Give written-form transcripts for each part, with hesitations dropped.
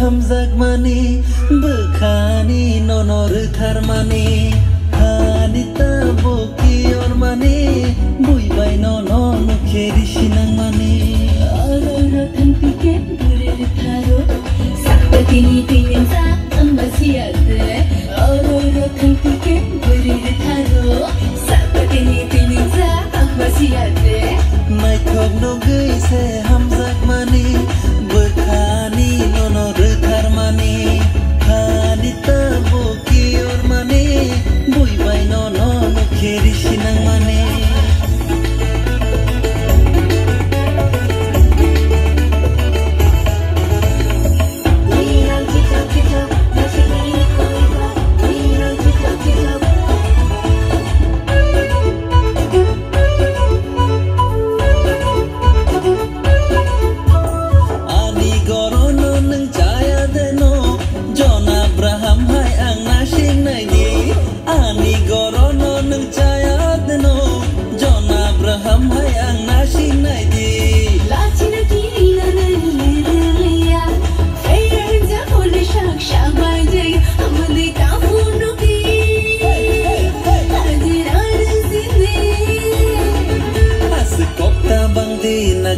hamzak mani bekhani nonor tharmani hanita boki or mani bui bai nono nukheri sinang mani arora thanpike burir tharo sakatini tinin sa ambasiate arora thanpike burir tharo sakatini tinin sa ambasiate mai thok no gei se hamzak mani bekhani nonor tharmani hanita boki or mani bui bai nono nukheri sinang mani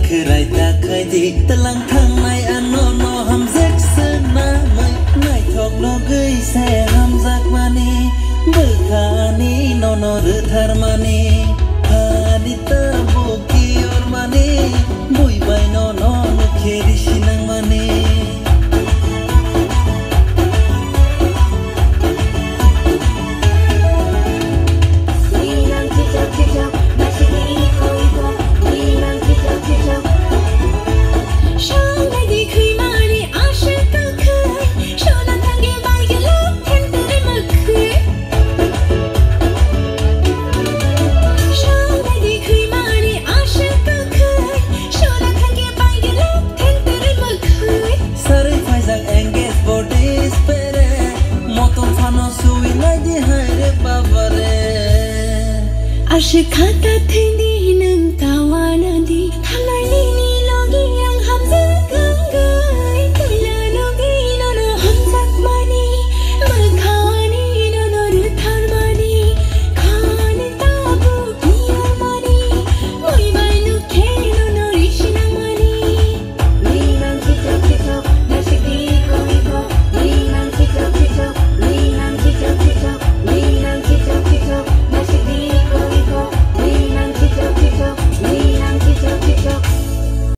Kerai tak khai di telang thang mai ano no hamzak sana mai nai thok no gei se hamzak mani bekhani no no thar mani hanita boki or mani bui bai no no nukheri sinang mani Asyik kata tini neng kawana